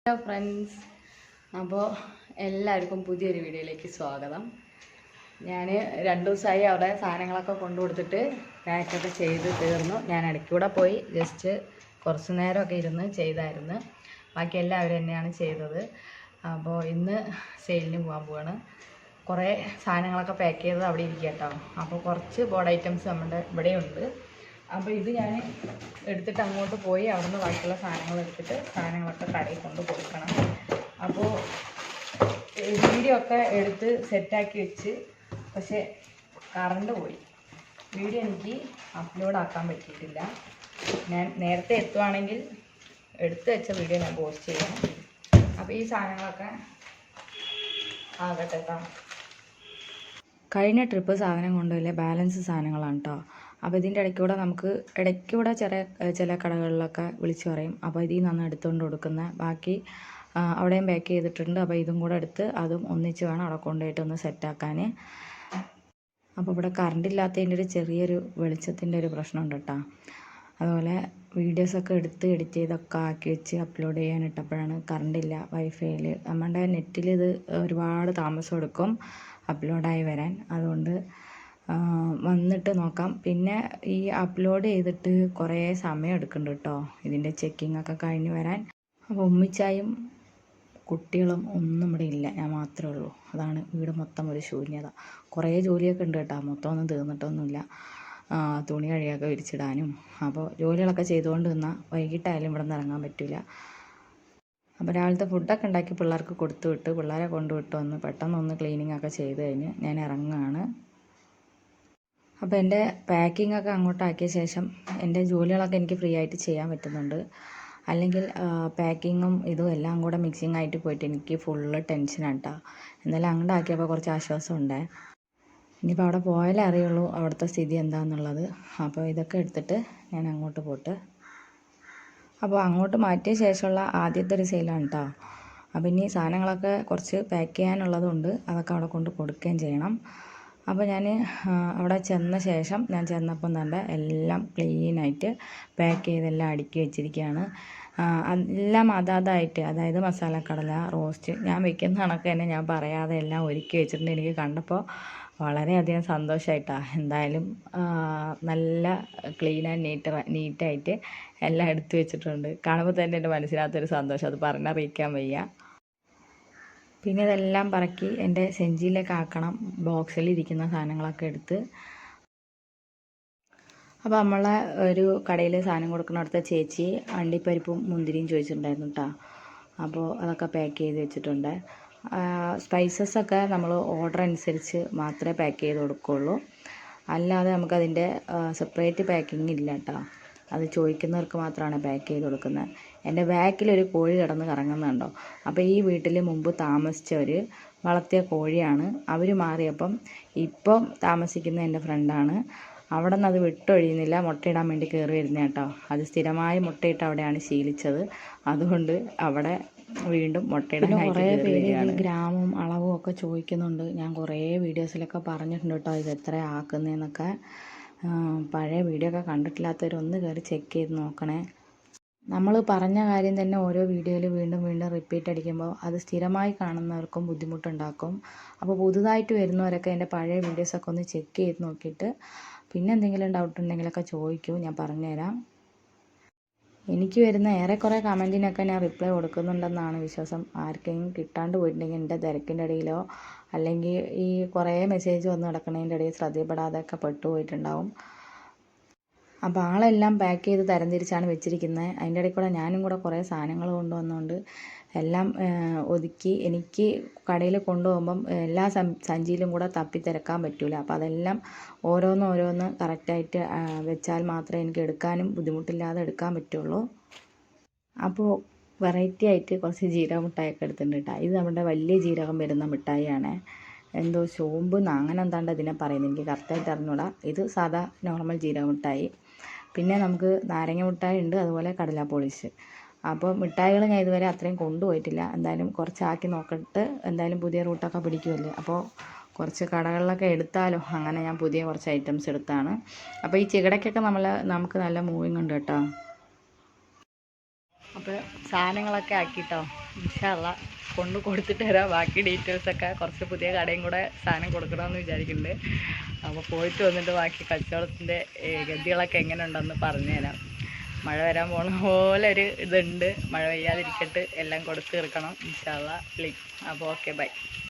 Hello friends, അപ്പോൾ എല്ലാവർക്കും പുതിയൊരു വീഡിയോയിലേക്ക് സ്വാഗതം. ഞാൻ 2 ദിവസമായി അവിടെ സാധനങ്ങളൊക്കെ കൊണ്ടു കൊടുത്തിട്ട് പാക്കൊക്കെ ചെയ്ത് തീർന്നു. ഞാൻ ഇടയ്ക്കൂടെ പോയി ജസ്റ്റ് കുറച്ച് നേരമൊക്കെ ഇരുന്ന് ചെയ്തായിരുന്നു. ബാക്കി എല്ലാവരും തന്നെയാണ് ചെയ്തത്. അപ്പോൾ ഇന്ന് സെയിലിന് പോകാൻ പോവാണ്. കുറേ സാധനങ്ങളൊക്കെ പാക്ക് ചെയ്തത് അവിടെ ഇരിക്കുക കേട്ടോ. അപ്പോൾ കുറച്ച് ബോർഡ് ഐറ്റംസ് നമ്മുടെ ഇവിടെയുണ്ട്. അപ്പോൾ ഇത് ഞാൻ എടുത്തിട്ട് അങ്ങോട്ട് പോയി അവിടുന്ന് ബാക്കിയുള്ള സാധനങ്ങൾ എടുത്തിട്ട് സാധനങ്ങളൊക്കെ കടയിൽ കൊണ്ട് കൊടുക്കണം. അപ്പോൾ വീഡിയോ ഒക്കെ എടുത്ത് സെറ്റാക്കി വെച്ച്, പക്ഷേ കറണ്ട് പോയി. വീഡിയോ എനിക്ക് അപ്ലോഡ് ആക്കാൻ പറ്റിയിട്ടില്ല. ഞാൻ നേരത്തെ എത്തുവാണെങ്കിൽ എടുത്ത് വെച്ച വീഡിയോ ഞാൻ പോസ്റ്റ് ചെയ്യാം. അപ്പോൾ ഈ സാധനങ്ങളൊക്കെ ആകട്ടെ കേട്ടോ. കഴിഞ്ഞ ട്രിപ്പ് സാധനം കൊണ്ടുപോയില്ലേ ബാലൻസ് സാധനങ്ങളാണ് കേട്ടോ. അപ്പോൾ ഇതിൻ്റെ ഇടയ്ക്കൂടെ ചില കടകളിലൊക്കെ വിളിച്ച് പറയും. അപ്പോൾ ഇതിൽ നിന്ന് എടുത്തുകൊണ്ട് കൊടുക്കുന്ന ബാക്കി അവിടെയും പാക്ക് ചെയ്തിട്ടുണ്ട്. അപ്പോൾ ഇതും കൂടെ എടുത്ത് അതും ഒന്നിച്ച് വേണം അവിടെ കൊണ്ടുപോയിട്ട് ഒന്ന് സെറ്റാക്കാൻ. അപ്പോൾ ഇവിടെ കറണ്ട് ഇല്ലാത്തതിൻ്റെ ഒരു ചെറിയൊരു വെളിച്ചത്തിൻ്റെ ഒരു പ്രശ്നമുണ്ട് കേട്ടോ. അതുപോലെ വീഡിയോസൊക്കെ എടുത്ത് എഡിറ്റ് ചെയ്തൊക്കെ ആക്കി വെച്ച് അപ്ലോഡ് ചെയ്യാനിട്ടപ്പോഴാണ് കറണ്ടില്ല. വൈഫൈയിൽ നമ്മുടെ നെറ്റിൽ ഇത് ഒരുപാട് താമസം എടുക്കും അപ്ലോഡായി വരാൻ. അതുകൊണ്ട് വന്നിട്ട് നോക്കാം. പിന്നെ ഈ അപ്ലോഡ് ചെയ്തിട്ട് കുറേ സമയം എടുക്കുന്നുണ്ട് കേട്ടോ ഇതിൻ്റെ ചെക്കിംഗ് ഒക്കെ കഴിഞ്ഞ് വരാൻ. അപ്പോൾ ഉമ്മിച്ചായും കുട്ടികളും ഒന്നും ഇവിടെ ഇല്ല, ഞാൻ മാത്രമേ ഉള്ളൂ. അതാണ് വീട് മൊത്തം ഒരു ശൂന്യത. കുറേ ജോലിയൊക്കെ ഉണ്ട് കേട്ടോ, മൊത്തം ഒന്നും തീർന്നിട്ടൊന്നുമില്ല. തുണി കഴിയൊക്കെ വിരിച്ചിടാനും. അപ്പോൾ ജോലികളൊക്കെ ചെയ്തുകൊണ്ട് നിന്നാൽ വൈകിട്ടായാലും ഇവിടെ നിന്ന് ഇറങ്ങാൻ പറ്റില്ല. അപ്പോൾ രാവിലത്തെ ഫുഡൊക്കെ ഉണ്ടാക്കി പിള്ളേർക്ക് കൊടുത്തു വിട്ട് പിള്ളേരെ കൊണ്ടുവിട്ട് വന്ന് പെട്ടെന്നൊന്ന് ക്ലീനിങ് ഒക്കെ ചെയ്ത് കഴിഞ്ഞ് ഞാൻ ഇറങ്ങുകയാണ്. അപ്പോൾ എൻ്റെ പാക്കിംഗ് ഒക്കെ അങ്ങോട്ടാക്കിയ ശേഷം എൻ്റെ ജോലികളൊക്കെ എനിക്ക് ഫ്രീ ആയിട്ട് ചെയ്യാൻ പറ്റുന്നുണ്ട്. അല്ലെങ്കിൽ പാക്കിങ്ങും ഇതും എല്ലാം കൂടെ മിക്സിങ് ആയിട്ട് പോയിട്ട് എനിക്ക് ഫുള്ള് ടെൻഷനാണ് കേട്ടോ. എന്നാലും അങ്ങോട്ടാക്കിയപ്പോൾ കുറച്ച് ആശ്വാസമുണ്ട്. ഇനിയിപ്പോൾ അവിടെ പോയാലേ അറിയുള്ളൂ അവിടുത്തെ സ്ഥിതി എന്താണെന്നുള്ളത്. അപ്പോൾ ഇതൊക്കെ എടുത്തിട്ട് ഞാൻ അങ്ങോട്ട് പോട്ട്. അപ്പോൾ അങ്ങോട്ട് മാറ്റിയ ശേഷമുള്ള ആദ്യത്തെ ഒരു സെയിലാണ് കേട്ടോ. അപ്പോൾ ഇനി സാധനങ്ങളൊക്കെ കുറച്ച് പാക്ക് ചെയ്യാനുള്ളതുകൊണ്ട് അതൊക്കെ അവിടെ കൊണ്ട് കൊടുക്കുകയും ചെയ്യണം. അപ്പോൾ ഞാൻ അവിടെ ചെന്ന ശേഷം ഞാൻ ചെന്നപ്പം തന്നെ എല്ലാം ക്ലീനായിട്ട് പാക്ക് ചെയ്തെല്ലാം അടുക്കി വെച്ചിരിക്കുകയാണ്. എല്ലാം അതായിട്ട്, അതായത് മസാലക്കടല, റോസ്റ്റ് ഞാൻ വെക്കുന്ന കണക്ക് തന്നെ ഞാൻ പറയാതെ എല്ലാം ഒരുക്കി വെച്ചിട്ടുണ്ട്. എനിക്ക് കണ്ടപ്പോൾ വളരെയധികം സന്തോഷമായിട്ടാണ്. എന്തായാലും നല്ല ക്ലീൻ ആൻഡ് നീറ്റായിട്ട് എല്ലാം എടുത്തു വെച്ചിട്ടുണ്ട്. കാണുമ്പോൾ തന്നെ എൻ്റെ മനസ്സിനകത്തൊരു സന്തോഷം, അത് പറഞ്ഞറിയിക്കാൻ വയ്യ. പിന്നെ ഇതെല്ലാം പറക്കി എൻ്റെ സെഞ്ചിയിലേക്ക് ആക്കണം. ബോക്സിൽ ഇരിക്കുന്ന സാധനങ്ങളൊക്കെ എടുത്ത്. അപ്പോൾ നമ്മളെ ഒരു കടയിൽ സാധനം കൊടുക്കുന്നിടത്ത് ചേച്ചി അണ്ടിപ്പരിപ്പും മുന്തിരിയും ചോദിച്ചിട്ടുണ്ടായിരുന്നു കേട്ടോ. അപ്പോൾ അതൊക്കെ പാക്ക് ചെയ്ത് വെച്ചിട്ടുണ്ട്. സ്പൈസസൊക്കെ നമ്മൾ ഓർഡർ അനുസരിച്ച് മാത്രമേ പാക്ക് ചെയ്ത് കൊടുക്കുകയുള്ളൂ. അല്ലാതെ നമുക്കതിൻ്റെ സെപ്പറേറ്റ് പാക്കിംഗ് ഇല്ല കേട്ടോ. അത് ചോദിക്കുന്നവർക്ക് മാത്രമാണ് പാക്ക് ചെയ്ത് കൊടുക്കുന്നത്. എൻ്റെ ബാക്കിലൊരു കോഴി കിടന്ന് കറങ്ങുന്നുണ്ടോ. അപ്പോൾ ഈ വീട്ടിൽ മുമ്പ് താമസിച്ചവർ വളർത്തിയ കോഴിയാണ്. അവർ മാറിയപ്പം ഇപ്പം താമസിക്കുന്ന എൻ്റെ ഫ്രണ്ടാണ്. അവിടെ നിന്ന് അത് വിട്ടൊഴിയുന്നില്ല, മുട്ടയിടാൻ വേണ്ടി കയറി വരുന്ന കേട്ടോ. അത് സ്ഥിരമായി മുട്ടയിട്ട് അവിടെയാണ് ശീലിച്ചത്. അതുകൊണ്ട് അവിടെ വീണ്ടും മുട്ടയിടാനായിട്ട് കുറേ പേര് ഗ്രാമവും അളവും ഒക്കെ ചോദിക്കുന്നുണ്ട്. ഞാൻ കുറേ വീഡിയോസിലൊക്കെ പറഞ്ഞിട്ടുണ്ട് കേട്ടോ ഇത് എത്ര ആക്കുന്നതെന്നൊക്കെ. പഴയ വീഡിയോ ഒക്കെ കണ്ടിട്ടില്ലാത്തവരൊന്ന് കയറി ചെക്ക് ചെയ്ത് നോക്കണേ. നമ്മൾ പറഞ്ഞ കാര്യം തന്നെ ഓരോ വീഡിയോയിൽ വീണ്ടും വീണ്ടും റിപ്പീറ്റ് അടിക്കുമ്പോൾ അത് സ്ഥിരമായി കാണുന്നവർക്കും ബുദ്ധിമുട്ടുണ്ടാക്കും. അപ്പോൾ പുതുതായിട്ട് വരുന്നവരൊക്കെ എൻ്റെ പഴയ വീഡിയോസൊക്കെ ഒന്ന് ചെക്ക് ചെയ്ത് നോക്കിയിട്ട് പിന്നെ എന്തെങ്കിലും ഡൗട്ട് ഉണ്ടെങ്കിലൊക്കെ ചോദിക്കൂ, ഞാൻ പറഞ്ഞുതരാം. എനിക്ക് വരുന്ന ഏറെക്കുറെ കമൻറ്റിനൊക്കെ ഞാൻ റിപ്ലൈ കൊടുക്കുന്നുണ്ടെന്നാണ് വിശ്വാസം. ആർക്കെങ്കിലും കിട്ടാണ്ട് പോയിട്ടുണ്ടെങ്കിൽ എൻ്റെ തിരക്കിൻ്റെ ഇടയിലോ അല്ലെങ്കിൽ ഈ കുറേ മെസ്സേജ് വന്ന് കിടക്കുന്നതിൻ്റെ ഇടയിൽ ശ്രദ്ധപ്പെടാതെയൊക്കെ പെട്ടുപോയിട്ടുണ്ടാവും. അപ്പോൾ ആളെല്ലാം പാക്ക് ചെയ്ത് തരംതിരിച്ചാണ് വെച്ചിരിക്കുന്നത്. അതിൻ്റെ ഇടയിൽ കൂടെ ഞാനും കൂടെ കുറേ സാധനങ്ങൾ കൊണ്ടുവന്നുകൊണ്ട് എല്ലാം ഒതുക്കി. എനിക്ക് കടയിൽ കൊണ്ടുപോകുമ്പം എല്ലാ സഞ്ചിയിലും കൂടെ തപ്പി തിരക്കാൻ പറ്റില്ല. അപ്പോൾ അതെല്ലാം ഓരോന്ന് കറക്റ്റായിട്ട് വെച്ചാൽ മാത്രമേ എനിക്ക് എടുക്കാനും ബുദ്ധിമുട്ടില്ലാതെ എടുക്കാൻ പറ്റുള്ളൂ. അപ്പോൾ വെറൈറ്റി ആയിട്ട് കുറച്ച് ജീരക മിഠായിയൊക്കെ എടുത്തിട്ടുണ്ട് കേട്ടോ. ഇത് നമ്മുടെ വലിയ ജീരകം വരുന്ന മിഠായിയാണ്. എന്തോ ശോമ്പ് അങ്ങനെ എന്താണ്ട് ഇതിനെ പറയുന്നത്, എനിക്ക് കറക്റ്റായിട്ട് അറിഞ്ഞൂടാ. ഇത് സാധാ നോർമൽ ജീരക മിഠായി. പിന്നെ നമുക്ക് നാരങ്ങ മിഠായി ഉണ്ട്, അതുപോലെ കടല പോളിഷ്. അപ്പോൾ മിഠായികൾ ഞാൻ ഇതുവരെ അത്രയും കൊണ്ടുപോയിട്ടില്ല. എന്തായാലും കുറച്ചാക്കി നോക്കിയിട്ട് എന്തായാലും പുതിയ റൂട്ടൊക്കെ പിടിക്കുമല്ലേ. അപ്പോൾ കുറച്ച് കടകളിലൊക്കെ എടുത്താലോ, അങ്ങനെ ഞാൻ പുതിയ കുറച്ച് ഐറ്റംസ് എടുത്താണ്. അപ്പോൾ ഈ ചികടയ്ക്കൊക്കെ നമുക്ക് നല്ല മൂവിങ് ഉണ്ട് കേട്ടോ. അപ്പോൾ സാധനങ്ങളൊക്കെ ആക്കിട്ടോ ഇൻഷാ അള്ളാ കൊണ്ട് കൊടുത്തിട്ട് വരാം. ബാക്കി ഡീറ്റെയിൽസൊക്കെ കുറച്ച് പുതിയ കടയും കൂടെ സാധനം കൊടുക്കണമെന്ന് വിചാരിക്കുന്നുണ്ട്. അപ്പോൾ പോയിട്ട് വന്നിട്ട് ബാക്കി കച്ചവടത്തിൻ്റെ ഗതികളൊക്കെ എങ്ങനെ ഉണ്ടെന്ന് പറഞ്ഞു തരാം. മഴ വരാൻ പോണ പോലെ ഒരു ഇതുണ്ട്. മഴ പെയ്യാതിരിക്കട്ട് എല്ലാം കൊടുത്ത് തീർക്കണം ഇൻഷാ അള്ളാ. അപ്പോൾ ഓക്കെ ബൈ.